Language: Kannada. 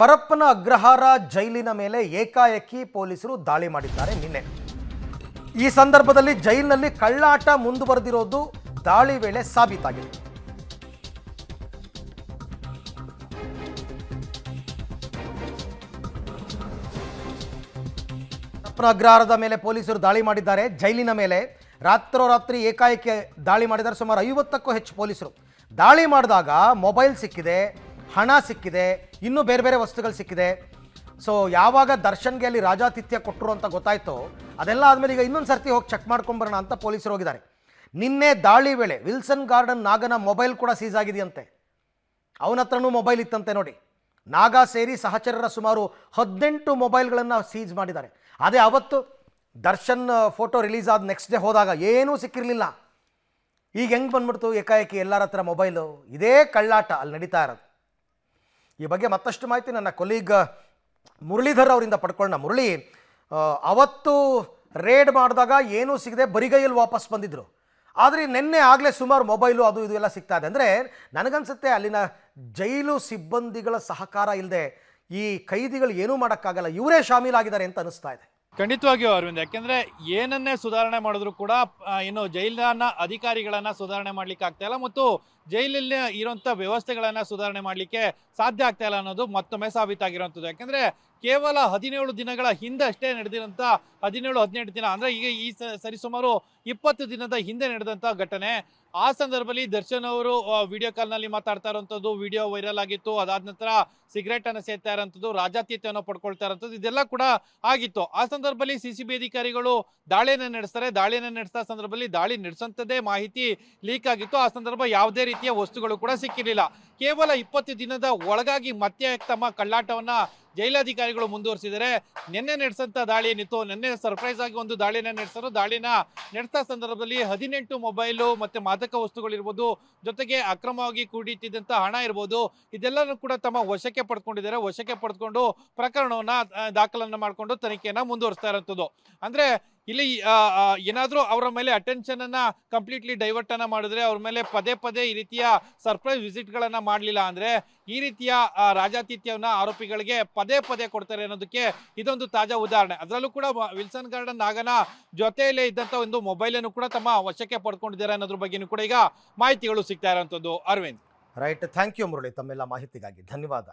ಪರಪ್ಪನ ಅಗ್ರಹಾರ ಜೈಲಿನ ಮೇಲೆ ಏಕಾಏಕಿ ಪೊಲೀಸರು ದಾಳಿ ಮಾಡಿದ್ದಾರೆ ನಿನ್ನೆ. ಈ ಸಂದರ್ಭದಲ್ಲಿ ಜೈಲಿನಲ್ಲಿ ಕಳ್ಳಾಟ ಮುಂದುವರೆದಿರೋದು ದಾಳಿ ವೇಳೆ ಸಾಬೀತಾಗಿದೆ. ಪರಪ್ಪನ ಅಗ್ರಹಾರದ ಮೇಲೆ ಪೊಲೀಸರು ದಾಳಿ ಮಾಡಿದ್ದಾರೆ. ಜೈಲಿನ ಮೇಲೆ ರಾತ್ರೋರಾತ್ರಿ ಏಕಾಏಕಿ ದಾಳಿ ಮಾಡಿದ್ದಾರೆ. ಸುಮಾರು 50ಕ್ಕೂ ಹೆಚ್ಚು ಪೊಲೀಸರು ದಾಳಿ ಮಾಡಿದಾಗ ಮೊಬೈಲ್ ಸಿಕ್ಕಿದೆ, ಹಣ ಸಿಕ್ಕಿದೆ, ಇನ್ನೂ ಬೇರೆ ಬೇರೆ ವಸ್ತುಗಳು ಸಿಕ್ಕಿದೆ. ಸೊ ಯಾವಾಗ ದರ್ಶನ್ಗೆ ಅಲ್ಲಿ ರಾಜಾತಿಥ್ಯ ಕೊಟ್ಟರು ಅಂತ ಗೊತ್ತಾಯ್ತು, ಅದೆಲ್ಲ ಆದಮೇಲೆ ಈಗ ಇನ್ನೊಂದು ಸರ್ತಿ ಹೋಗಿ ಚೆಕ್ ಮಾಡ್ಕೊಂಬರೋಣ ಅಂತ ಪೊಲೀಸರು ಹೋಗಿದ್ದಾರೆ. ನಿನ್ನೆ ದಾಳಿ ವೇಳೆ ವಿಲ್ಸನ್ ಗಾರ್ಡನ್ ನಾಗನ ಮೊಬೈಲ್ ಕೂಡ ಸೀಸ್ ಆಗಿದೆಯಂತೆ. ಅವನ ಹತ್ರನೂ ಮೊಬೈಲ್ ಇತ್ತಂತೆ. ನೋಡಿ, ನಾಗ ಸೇರಿ ಸಹಚರರ ಸುಮಾರು 18 ಮೊಬೈಲ್ಗಳನ್ನು ಸೀಸ್ ಮಾಡಿದ್ದಾರೆ. ಅದೇ ಅವತ್ತು ದರ್ಶನ್ ಫೋಟೋ ರಿಲೀಸ್ ಆದ ನೆಕ್ಸ್ಟ್ ಡೇ ಹೋದಾಗ ಏನೂ ಸಿಕ್ಕಿರಲಿಲ್ಲ. ಈಗ ಹೆಂಗೆ ಬಂದ್ಬಿಡ್ತು ಏಕಾಏಕಿ ಎಲ್ಲರ ಹತ್ರ ಮೊಬೈಲು? ಇದೇ ಕಳ್ಳಾಟ ಅಲ್ಲಿ ನಡೀತಾ ಇರೋದು. ಈ ಬಗ್ಗೆ ಮತ್ತಷ್ಟು ಮಾಹಿತಿ ನನ್ನ ಕೊಲೀಗ್ ಮುರಳೀಧರ್ ಅವರಿಂದ ಪಡ್ಕೊಳ್ಳೋಣ. ಮುರಳಿ, ಅವತ್ತು ರೇಡ್ ಮಾಡಿದಾಗ ಏನೂ ಸಿಗದೆ ಬರಿಗೈಯಲ್ಲಿ ವಾಪಸ್ ಬಂದಿದ್ದರು. ಆದರೆ ನಿನ್ನೆ ಆಗಲೇ ಸುಮಾರು ಮೊಬೈಲು ಅದು ಇದು ಎಲ್ಲ ಸಿಗ್ತಾ ಇದೆ. ಅಂದರೆ ನನಗನ್ಸುತ್ತೆ ಅಲ್ಲಿನ ಜೈಲು ಸಿಬ್ಬಂದಿಗಳ ಸಹಕಾರ ಇಲ್ಲದೆ ಈ ಕೈದಿಗಳು ಏನೂ ಮಾಡೋಕ್ಕಾಗಲ್ಲ, ಇವರೇ ಶಾಮೀಲಾಗಿದ್ದಾರೆ ಅಂತ ಅನಿಸ್ತಾ ಇದೆ. ಖಂಡಿತವಾಗಿಯೂ ಅರವಿಂದ್, ಯಾಕೆಂದ್ರೆ ಏನನ್ನೇ ಸುಧಾರಣೆ ಮಾಡಿದ್ರು ಕೂಡ ಇನ್ನು ಜೈಲಿನ ಅಧಿಕಾರಿಗಳನ್ನ ಸುಧಾರಣೆ ಮಾಡ್ಲಿಕ್ಕೆ ಆಗ್ತಾ ಇಲ್ಲ ಮತ್ತು ಜೈಲಲ್ಲಿ ಇರುವಂತ ವ್ಯವಸ್ಥೆಗಳನ್ನ ಸುಧಾರಣೆ ಮಾಡ್ಲಿಕ್ಕೆ ಸಾಧ್ಯ ಆಗ್ತಾ ಇಲ್ಲ ಅನ್ನೋದು ಮತ್ತೊಮ್ಮೆ ಸಾಬೀತಾಗಿರುವಂಥದ್ದು. ಯಾಕೆಂದ್ರೆ ಕೇವಲ 17 ದಿನಗಳ ಹಿಂದೆ ಅಷ್ಟೇ ನಡೆದಿರೋಂಥ 17-18 ದಿನ ಅಂದ್ರೆ ಈಗ ಈ ಸರಿಸುಮಾರು 20 ದಿನದ ಹಿಂದೆ ನಡೆದಂತ ಘಟನೆ. ಆ ಸಂದರ್ಭದಲ್ಲಿ ದರ್ಶನ್ ಅವರು ವಿಡಿಯೋ ಕಾಲ್ನಲ್ಲಿ ಮಾತಾಡ್ತಾ ಇರೋಂಥದ್ದು ವಿಡಿಯೋ ವೈರಲ್ ಆಗಿತ್ತು. ಅದಾದ ನಂತರ ಸಿಗರೇಟ್ ಅನ್ನು ಸೇರ್ತಾ ಇರೋಂಥದ್ದು, ರಾಜಾತಿಥ್ಯವನ್ನು ಪಡ್ಕೊಳ್ತಾ ಇರೋಂಥದ್ದು, ಇದೆಲ್ಲ ಕೂಡ ಆಗಿತ್ತು. ಆ ಸಂದರ್ಭದಲ್ಲಿ CCB ಅಧಿಕಾರಿಗಳು ದಾಳಿಯನ್ನು ನಡೆಸ್ತಾರೆ. ದಾಳಿಯನ್ನು ನಡೆಸಿದ ಸಂದರ್ಭದಲ್ಲಿ ದಾಳಿ ನಡೆಸಂತದ್ದೇ ಮಾಹಿತಿ ಲೀಕ್ ಆಗಿತ್ತು. ಆ ಸಂದರ್ಭ ಯಾವುದೇ ರೀತಿಯ ವಸ್ತುಗಳು ಕೂಡ ಸಿಕ್ಕಿರಲಿಲ್ಲ. ಕೇವಲ 20 ದಿನದ ಒಳಗಾಗಿ ಮತ್ತೆ ತಮ್ಮ ಕಳ್ಳಾಟವನ್ನ ಜೈಲಾಧಿಕಾರಿಗಳು ಮುಂದುವರಿಸಿದರೆ ನಿನ್ನೆ ನಡೆಸಂತ ದಾಳಿ ಏನಿತ್ತು, ನಿನ್ನೆ ಸರ್ಪ್ರೈಸ್ ಆಗಿ ಒಂದು ದಾಳಿನ ನಡೆಸಿದ್ರು. ದಾಳಿನ ನಡೆಸಿದ ಸಂದರ್ಭದಲ್ಲಿ 18 ಮೊಬೈಲು ಮತ್ತೆ ಮಾದಕ ವಸ್ತುಗಳಿರ್ಬೋದು, ಜೊತೆಗೆ ಅಕ್ರಮವಾಗಿ ಕೂಡಿಟ್ಟಿದ್ದಂತ ಹಣ ಇರ್ಬೋದು, ಇದೆಲ್ಲನೂ ಕೂಡ ತಮ್ಮ ವಶಕ್ಕೆ ಪಡ್ಕೊಂಡಿದ್ದಾರೆ. ವಶಕ್ಕೆ ಪಡೆದುಕೊಂಡು ಪ್ರಕರಣವನ್ನ ದಾಖಲನ್ನ ಮಾಡಿಕೊಂಡು ತನಿಖೆಯನ್ನ ಮುಂದುವರಿಸ್ತಾ ಇರೋಂಥದ್ದು. ಅಂದ್ರೆ ಇಲ್ಲಿ ಏನಾದ್ರೂ ಅವರ ಮೇಲೆ ಅಟೆನ್ಷನ್ ಅನ್ನ ಕಂಪ್ಲೀಟ್ಲಿ ಡೈವರ್ಟ್ ಅನ್ನ ಮಾಡಿದ್ರೆ, ಅವ್ರ ಮೇಲೆ ಪದೇ ಪದೇ ಈ ರೀತಿಯ ಸರ್ಪ್ರೈಸ್ ವಿಸಿಟ್ ಗಳನ್ನ ಮಾಡಲಿಲ್ಲ ಅಂದ್ರೆ ಈ ರೀತಿಯ ರಾಜಾತಿಥ್ಯವನ್ನ ಆರೋಪಿಗಳಿಗೆ ಪದೇ ಪದೇ ಕೊಡ್ತಾರೆ ಅನ್ನೋದಕ್ಕೆ ಇದೊಂದು ತಾಜಾ ಉದಾಹರಣೆ. ಅದರಲ್ಲೂ ಕೂಡ ವಿಲ್ಸನ್ ಗಾರ್ಡನ್ ನಾಗನ ಜೊತೆಯಲ್ಲೇ ಇದ್ದಂತ ಒಂದು ಮೊಬೈಲ್ ಅನ್ನು ಕೂಡ ತಮ್ಮ ವಶಕ್ಕೆ ಪಡ್ಕೊಂಡಿದ್ದಾರೆ ಅನ್ನೋದ್ರ ಬಗ್ಗೆನೂ ಕೂಡ ಈಗ ಮಾಹಿತಿಗಳು ಸಿಗ್ತಾ ಇರುವಂತದ್ದು. Arvind, right, thank you Murali, ತಮ್ಮೆಲ್ಲ ಮಾಹಿತಿಗಾಗಿ ಧನ್ಯವಾದ.